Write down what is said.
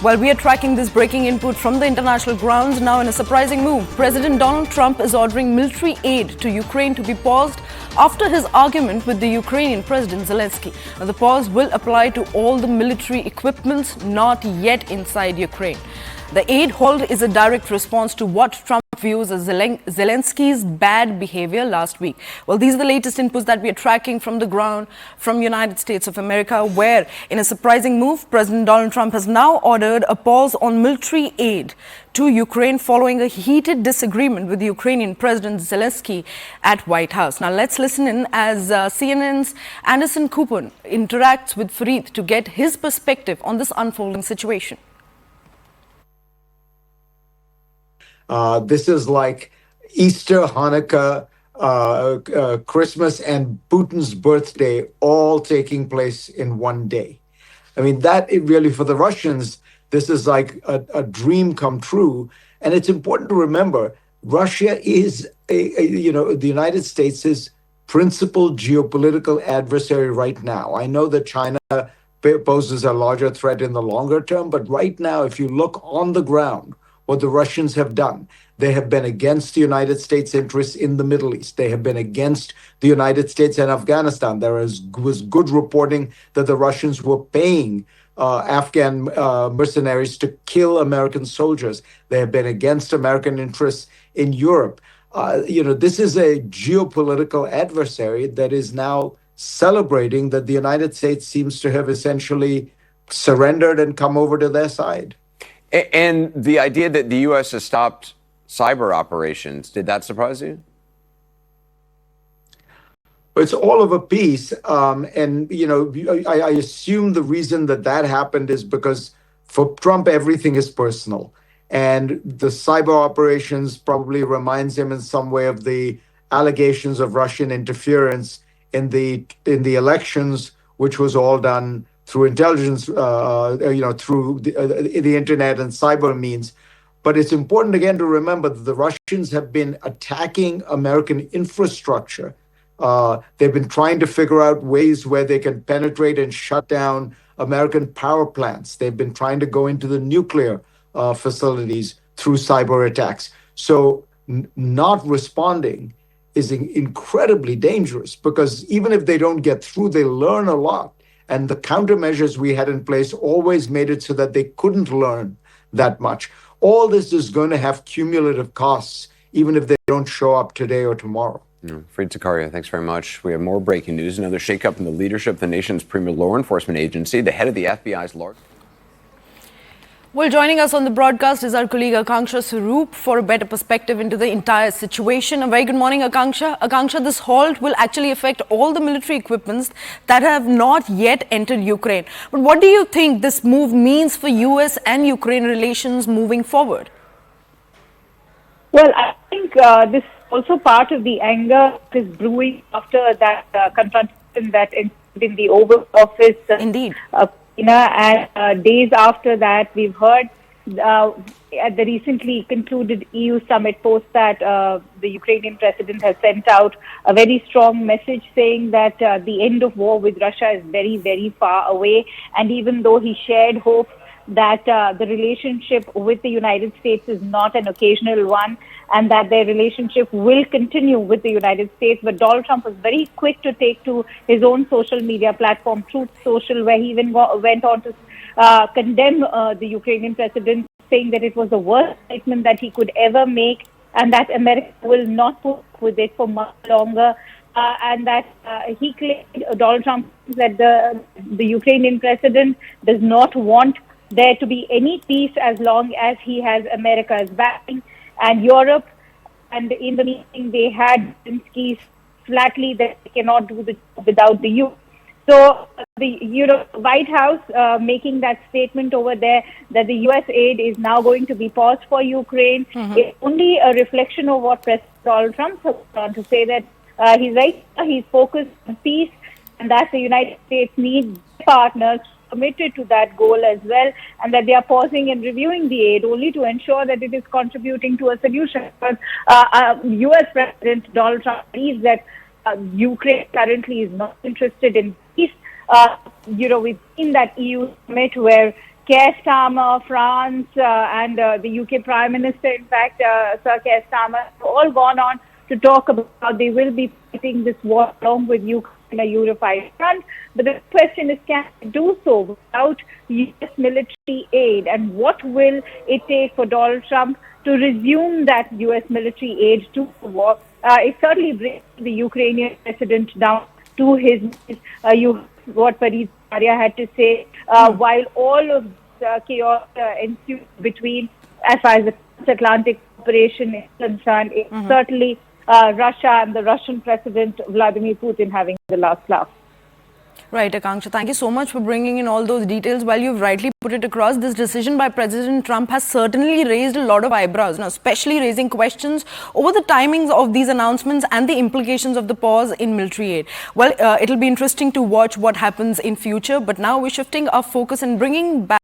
While we are tracking this breaking input from the international grounds, now in a surprising move, President Donald Trump is ordering military aid to Ukraine to be paused after his argument with the Ukrainian President Zelensky. Now, the pause will apply to all the military equipments not yet inside Ukraine. The aid hold is a direct response to what Trump views as Zelensky's bad behavior last week. Well, these are the latest inputs that we are tracking from the ground from United States of America, where in a surprising move, President Donald Trump has now ordered a pause on military aid to Ukraine following a heated disagreement with the Ukrainian President Zelensky at White House. Now, let's listen in as CNN's Anderson Cooper interacts with Fareed to get his perspective on this unfolding situation. This is like Easter, Hanukkah, Christmas, and Putin's birthday all taking place in one day. I mean, really, for the Russians, this is like a dream come true. And it's important to remember, Russia is, the United States' principal geopolitical adversary right now. I know that China poses a larger threat in the longer term, but right now, if you look on the ground, what the Russians have done. They have been against the United States' interests in the Middle East. They have been against the United States and Afghanistan. There was good reporting that the Russians were paying Afghan mercenaries to kill American soldiers. They have been against American interests in Europe. This is a geopolitical adversary that is now celebrating that the United States seems to have essentially surrendered and come over to their side. And the idea that the U.S. has stopped cyber operations, did that surprise you? It's all of a piece. I assume the reason that happened is because for Trump, everything is personal. And the cyber operations probably reminds him in some way of the allegations of Russian interference in the elections, which was all done through intelligence, through the internet and cyber means. But it's important, again, to remember that the Russians have been attacking American infrastructure. They've been trying to figure out ways where they can penetrate and shut down American power plants. They've been trying to go into the nuclear facilities through cyber attacks. So not responding is incredibly dangerous, because even if they don't get through, they learn a lot. And the countermeasures we had in place always made it so that they couldn't learn that much. All this is going to have cumulative costs, even if they don't show up today or tomorrow. Fareed Zakaria, thanks very much. We have more breaking news. Another shakeup in the leadership of the nation's premier law enforcement agency. The head of the FBI's largest... Well, joining us on the broadcast is our colleague Akanksha Swaroop for a better perspective into the entire situation. A very good morning, Akanksha. Akanksha, this halt will actually affect all the military equipments that have not yet entered Ukraine. But what do you think this move means for US and Ukraine relations moving forward? Well, I think this is also part of the anger that is brewing after that confrontation that ensued in the Oval Office. Indeed. And days after that, we've heard at the recently concluded EU summit post that the Ukrainian president has sent out a very strong message saying that the end of war with Russia is very, very far away. And even though he shared hope that the relationship with the United States is not an occasional one, and that their relationship will continue with the United States. But Donald Trump was very quick to take to his own social media platform, Truth Social, where he even went on to condemn the Ukrainian president, saying that it was the worst statement that he could ever make, and that America will not put up with it for much longer. And that he claimed, Donald Trump, that the Ukrainian president does not want there to be any peace as long as he has America's backing. And Europe, and in the meeting they had Zelensky flatly that they cannot do the job without the U. So the White House making that statement over there that the U.S. aid is now going to be paused for Ukraine is only a reflection of what President Donald Trump has done, to say that he's focused on peace, and that the United States needs partners committed to that goal as well, and that they are pausing and reviewing the aid only to ensure that it is contributing to a solution. Because U.S. President Donald Trump believes that Ukraine currently is not interested in peace. We've seen that EU summit where Keir Starmer, France, and the UK Prime Minister, in fact, Sir Keir Starmer, have all gone on to talk about how they will be fighting this war along with Ukraine in a unified front. But the question is, can they do so without US military aid? And what will it take for Donald Trump to resume that US military aid to the war? It certainly brings the Ukrainian president down to his knees. What Paris had to say, while all of the chaos ensued between, as far as the transatlantic cooperation is concerned, it's certainly Russia and the Russian President Vladimir Putin having the last laugh. Right, Akanksha, thank you so much for bringing in all those details. While you've rightly put it across, this decision by President Trump has certainly raised a lot of eyebrows, now especially raising questions over the timings of these announcements and the implications of the pause in military aid. Well, it'll be interesting to watch what happens in future, but now we're shifting our focus and bringing back